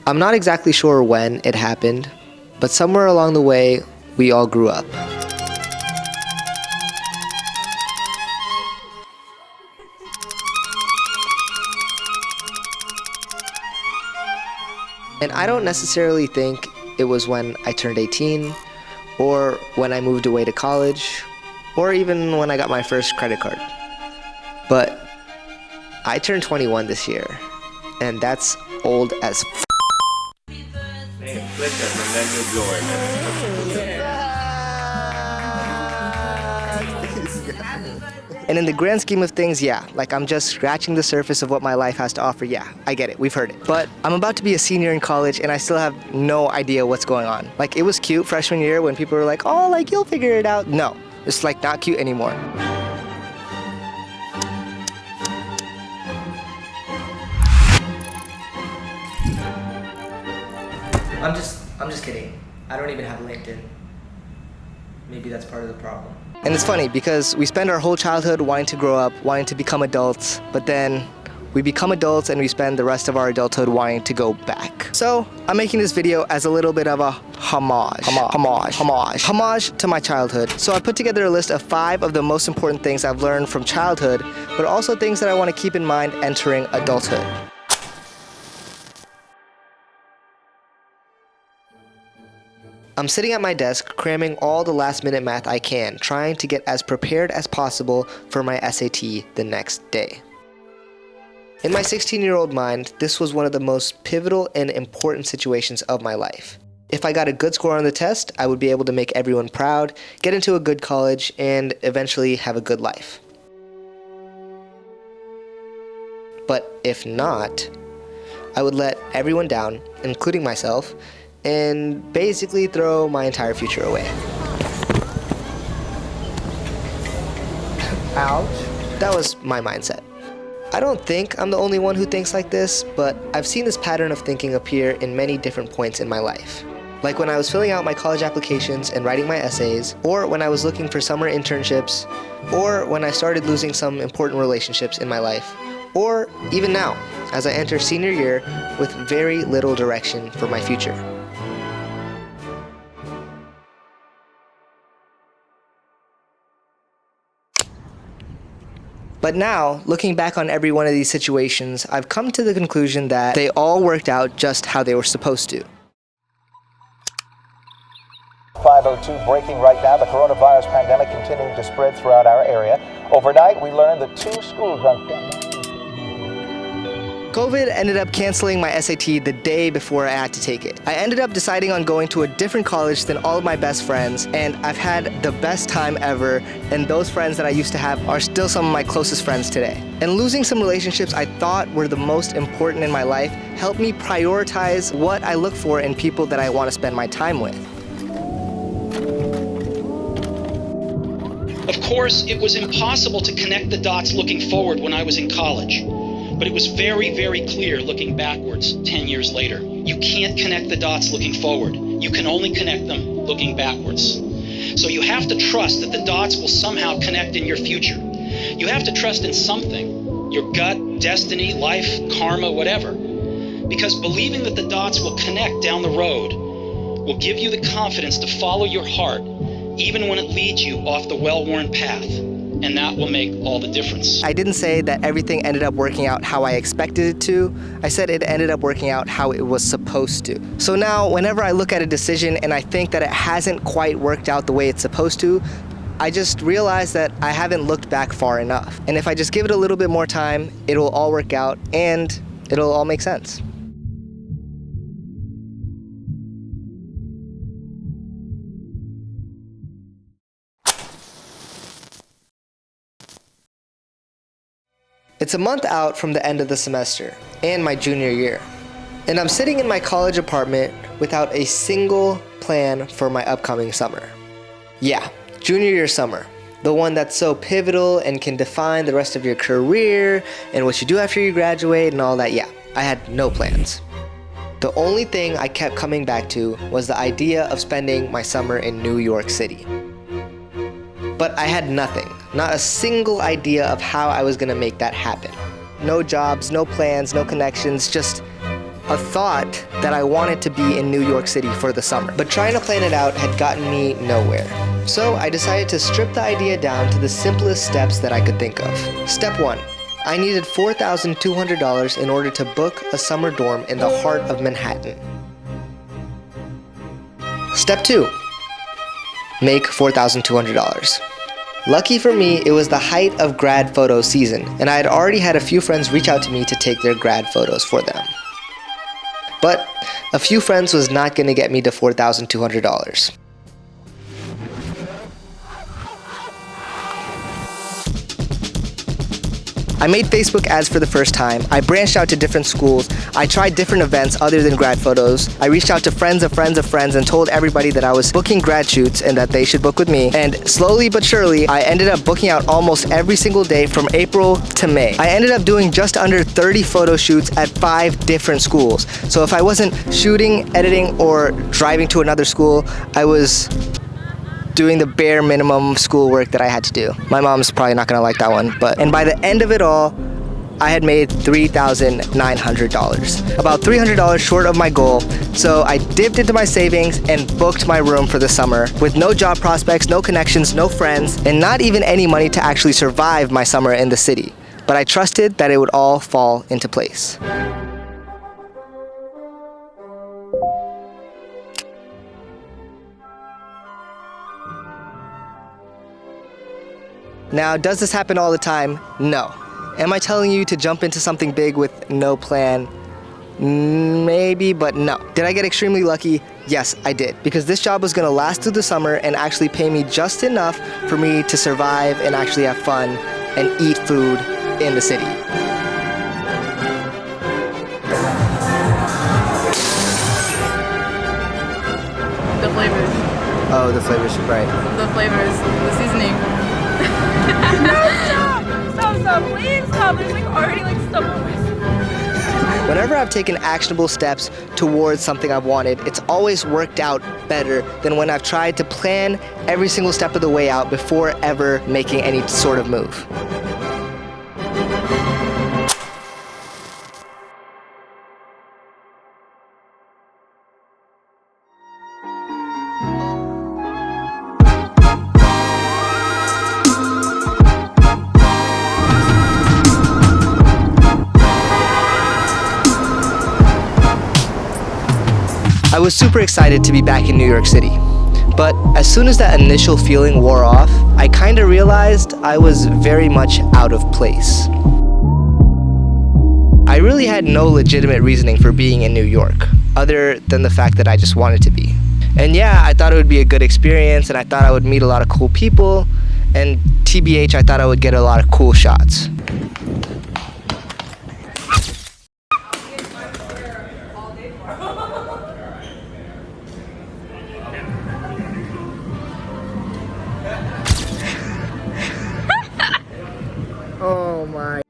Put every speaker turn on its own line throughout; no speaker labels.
I'm not exactly sure when it happened, but somewhere along the way, we all grew up. And I don't necessarily think it was when I turned 18, or when I moved away to college, or even when I got my first credit card. But I turned 21 this year, and that's old as f***.
Hey, flick them and then you blow it.
And in the grand scheme of things, yeah, like I'm just scratching the surface of what my life has to offer. Yeah, I get it, we've heard it. But I'm about to be a senior in college and I still have no idea what's going on. Like, it was cute freshman year when people were like, oh, like you'll figure it out. No, it's like not cute anymore. I'm just kidding. I don't even have LinkedIn. Maybe that's part of the problem. And it's funny because we spend our whole childhood wanting to grow up, wanting to become adults, but then we become adults and we spend the rest of our adulthood wanting to go back. So I'm making this video as a little bit of a homage to my childhood. So I put together a list of 5 of the most important things I've learned from childhood, but also things that I want to keep in mind entering adulthood. I'm sitting at my desk cramming all the last-minute math I can, trying to get as prepared as possible for my SAT the next day. In my 16-year-old mind, this was one of the most pivotal and important situations of my life. If I got a good score on the test, I would be able to make everyone proud, get into a good college, and eventually have a good life. But if not, I would let everyone down, including myself, and basically throw my entire future away. Ouch. That was my mindset. I don't think I'm the only one who thinks like this, but I've seen this pattern of thinking appear in many different points in my life. Like when I was filling out my college applications and writing my essays, or when I was looking for summer internships, or when I started losing some important relationships in my life, or even now, as I enter senior year with very little direction for my future. But now, looking back on every one of these situations, I've come to the conclusion that they all worked out just how they were supposed to.
502 breaking right now. The coronavirus pandemic continuing to spread throughout our area. Overnight, we learned that 2 schools on
COVID ended up canceling my SAT the day before I had to take it. I ended up deciding on going to a different college than all of my best friends, and I've had the best time ever, and those friends that I used to have are still some of my closest friends today. And losing some relationships I thought were the most important in my life helped me prioritize what I look for in people that I want to spend my time with.
Of course, it was impossible to connect the dots looking forward when I was in college. But it was very, very clear looking backwards 10 years later. You can't connect the dots looking forward. You can only connect them looking backwards. So you have to trust that the dots will somehow connect in your future. You have to trust in something, your gut, destiny, life, karma, whatever. Because believing that the dots will connect down the road will give you the confidence to follow your heart, even when it leads you off the well-worn path. And that will make all the difference.
I didn't say that everything ended up working out how I expected it to. I said it ended up working out how it was supposed to. So now, whenever I look at a decision and I think that it hasn't quite worked out the way it's supposed to, I just realize that I haven't looked back far enough. And if I just give it a little bit more time, it'll all work out and it'll all make sense. It's a month out from the end of the semester and my junior year, and I'm sitting in my college apartment without a single plan for my upcoming summer. Yeah, junior year summer, the one that's so pivotal and can define the rest of your career and what you do after you graduate and all that. Yeah, I had no plans. The only thing I kept coming back to was the idea of spending my summer in New York City. But I had nothing, not a single idea of how I was gonna make that happen. No jobs, no plans, no connections, just a thought that I wanted to be in New York City for the summer. But trying to plan it out had gotten me nowhere. So I decided to strip the idea down to the simplest steps that I could think of. Step 1. I needed $4,200 in order to book a summer dorm in the heart of Manhattan. Step 2. Make $4,200. Lucky for me, it was the height of grad photo season, and I had already had a few friends reach out to me to take their grad photos for them. But a few friends was not going to get me to $4,200. I made Facebook ads for the first time. I branched out to different schools. I tried different events other than grad photos. I reached out to friends of friends of friends and told everybody that I was booking grad shoots and that they should book with me. And slowly but surely, I ended up booking out almost every single day from April to May. I ended up doing just under 30 photo shoots at 5 different schools. So if I wasn't shooting, editing, or driving to another school, I was doing the bare minimum schoolwork that I had to do. My mom's probably not gonna like that one, and by the end of it all, I had made $3,900. About $300 short of my goal, so I dipped into my savings and booked my room for the summer with no job prospects, no connections, no friends, and not even any money to actually survive my summer in the city. But I trusted that it would all fall into place. Now, does this happen all the time? No. Am I telling you to jump into something big with no plan? Maybe, but no. Did I get extremely lucky? Yes, I did. Because this job was gonna last through the summer and actually pay me just enough for me to survive and actually have fun and eat food in the city.
The flavors.
Oh, the flavors, right.
The flavors. The seasoning. Stop, please stop. There's already stuff on my skin.
Whenever I've taken actionable steps towards something I've wanted, it's always worked out better than when I've tried to plan every single step of the way out before ever making any sort of move. I was super excited to be back in New York City, but as soon as that initial feeling wore off, I kind of realized I was very much out of place. I really had no legitimate reasoning for being in New York, other than the fact that I just wanted to be. And yeah, I thought it would be a good experience, and I thought I would meet a lot of cool people, and TBH, I thought I would get a lot of cool shots. Oh my.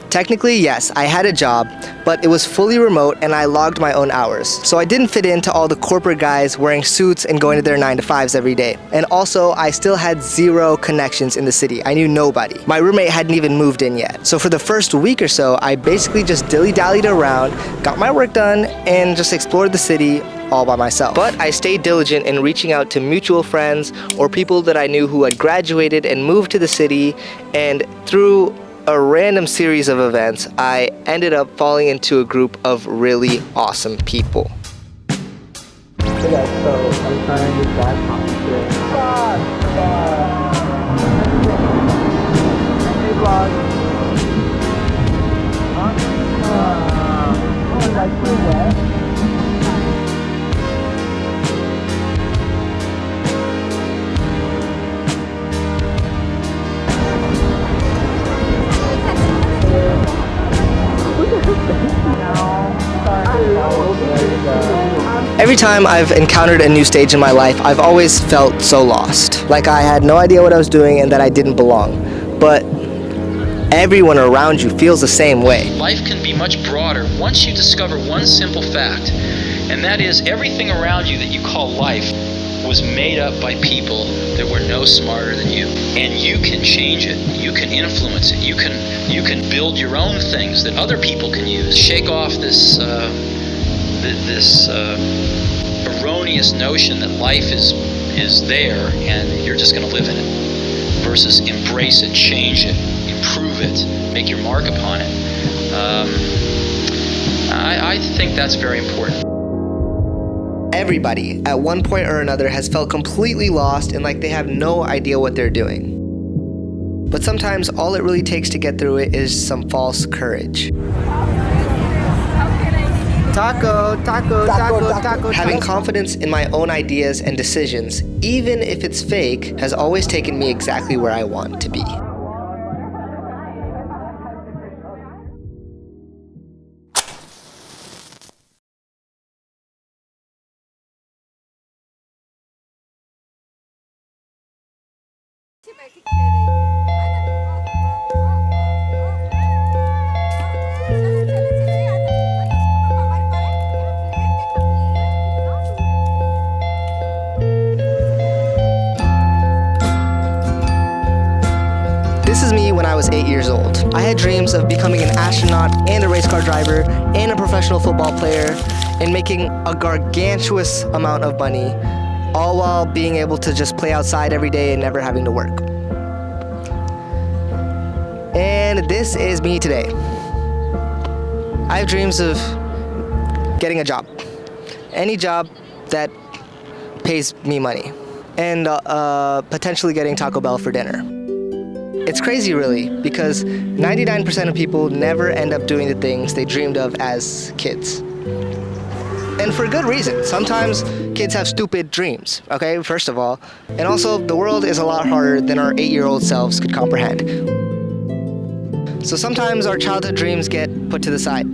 Technically, yes, I had a job, but it was fully remote and I logged my own hours. So I didn't fit into all the corporate guys wearing suits and going to their 9-to-5s every day. And also, I still had 0 connections in the city. I knew nobody. My roommate hadn't even moved in yet. So for the first week or so, I basically just dilly-dallied around, got my work done, and just explored the city all by myself. But I stayed diligent in reaching out to mutual friends or people that I knew who had graduated and moved to the city, and through a random series of events, I ended up falling into a group of really awesome people.
Hey guys, so I'm trying to live content. Hey vlog. Oh, that's so wet.
Every time I've encountered a new stage in my life, I've always felt so lost. Like I had no idea what I was doing and that I didn't belong. But everyone around you feels the same way.
Life can be much broader once you discover one simple fact, and that is everything around you that you call life was made up by people that were no smarter than you. And you can change it. You can influence it. You can build your own things that other people can use. Shake off this erroneous notion that life is there and you're just going to live in it, versus embrace it, change it, improve it, make your mark upon it. I think that's very important.
Everybody, at one point or another, has felt completely lost and like they have no idea what they're doing. But sometimes all it really takes to get through it is some false courage.
Taco.
Having confidence in my own ideas and decisions, even if it's fake, has always taken me exactly where I want to be. This is me when I was 8 years old. I had dreams of becoming an astronaut and a race car driver and a professional football player and making a gargantuous amount of money, all while being able to just play outside every day and never having to work. And this is me today. I have dreams of getting a job. Any job that pays me money. And potentially getting Taco Bell for dinner. It's crazy, really, because 99% of people never end up doing the things they dreamed of as kids. And for good reason. Sometimes kids have stupid dreams, okay, first of all. And also, the world is a lot harder than our 8-year-old selves could comprehend. So sometimes our childhood dreams get put to the side.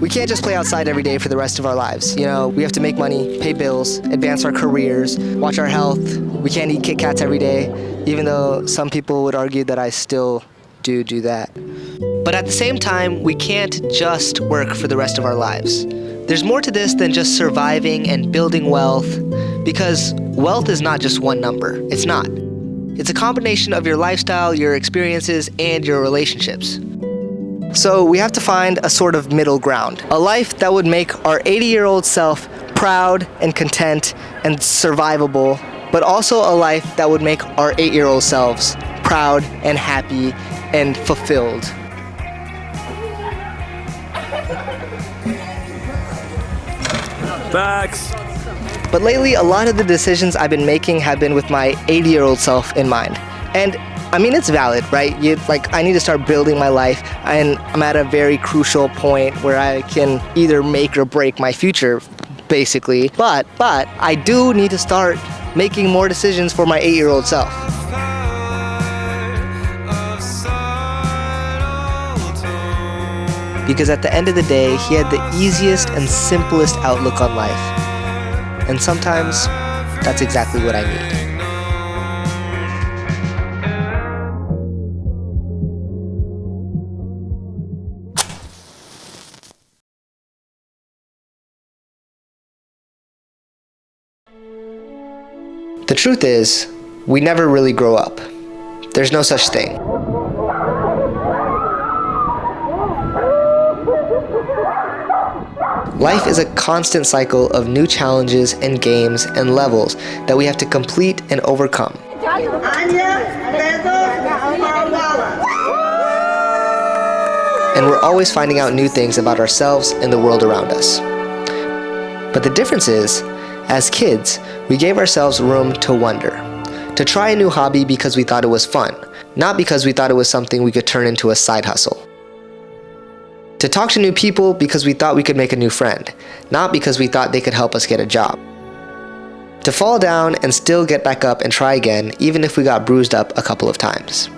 We can't just play outside every day for the rest of our lives. You know, we have to make money, pay bills, advance our careers, watch our health. We can't eat Kit Kats every day, even though some people would argue that I still do that. But at the same time, we can't just work for the rest of our lives. There's more to this than just surviving and building wealth, because wealth is not just one number. It's not. It's a combination of your lifestyle, your experiences, and your relationships. So we have to find a sort of middle ground, a life that would make our 80-year-old self proud and content and survivable, but also a life that would make our 8-year-old selves proud and happy and fulfilled.
Facts.
But lately, a lot of the decisions I've been making have been with my 80-year-old self in mind. And I mean, it's valid, right? I need to start building my life, and I'm at a very crucial point where I can either make or break my future, basically. But I do need to start making more decisions for my 8-year-old self. Because at the end of the day, he had the easiest and simplest outlook on life. And sometimes, that's exactly what I need. The truth is, we never really grow up. There's no such thing. Life is a constant cycle of new challenges and games and levels that we have to complete and overcome. And we're always finding out new things about ourselves and the world around us. But the difference is, as kids, we gave ourselves room to wonder, to try a new hobby because we thought it was fun, not because we thought it was something we could turn into a side hustle. To talk to new people because we thought we could make a new friend, not because we thought they could help us get a job. To fall down and still get back up and try again, even if we got bruised up a couple of times.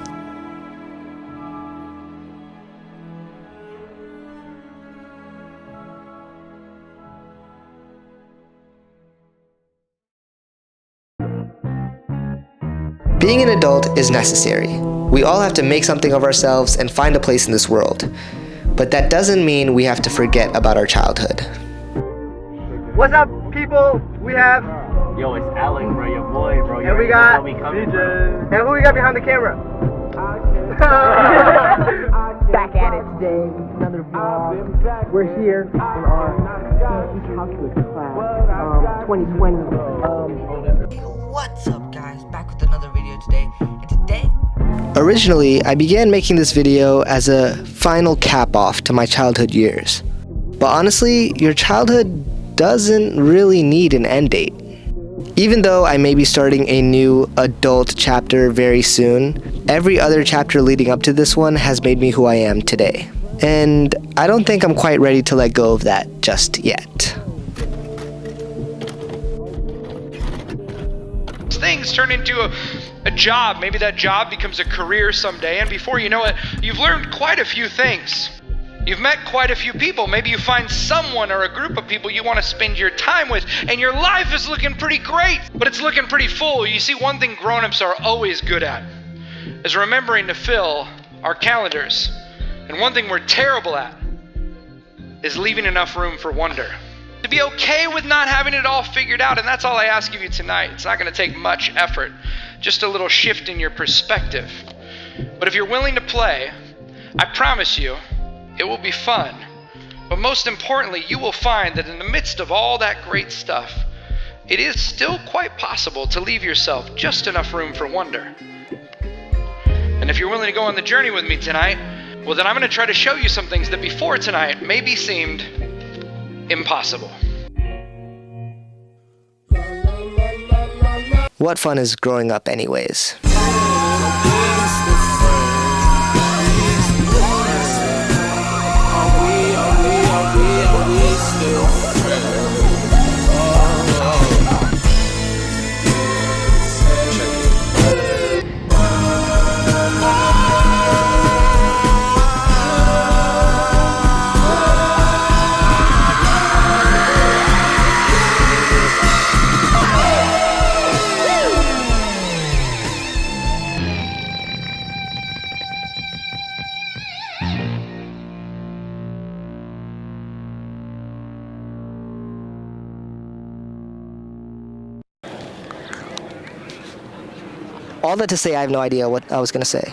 Being an adult is necessary. We all have to make something of ourselves and find a place in this world. But that doesn't mean we have to forget about our childhood.
What's up, people? We have
Yo, it's Alec, bro, your boy, bro.
And we got
me coming, bro.
And who we got behind the camera?
Back at it today, another vlog. We're here in our calculus class, 2020.
What's up, guys? Back with another video today. And today,
Originally, I began making this video as a final cap-off to my childhood years. But honestly, your childhood doesn't really need an end date. Even though I may be starting a new adult chapter very soon, every other chapter leading up to this one has made me who I am today. And I don't think I'm quite ready to let go of that just yet.
Things turn into a job. Maybe that job becomes a career someday, and before you know it, you've learned quite a few things. You've met quite a few people. Maybe you find someone or a group of people you want to spend your time with, and your life is looking pretty great, but it's looking pretty full. You see, one thing grown-ups are always good at is remembering to fill our calendars. And one thing we're terrible at is leaving enough room for wonder. To be okay with not having it all figured out, and that's all I ask of you tonight. It's not going to take much effort, just a little shift in your perspective. But if you're willing to play, I promise you, it will be fun. But most importantly, you will find that in the midst of all that great stuff, it is still quite possible to leave yourself just enough room for wonder. And if you're willing to go on the journey with me tonight, well, then I'm going to try to show you some things that before tonight maybe seemed impossible.
What fun is growing up anyways? All that to say, I have no idea what I was going to say.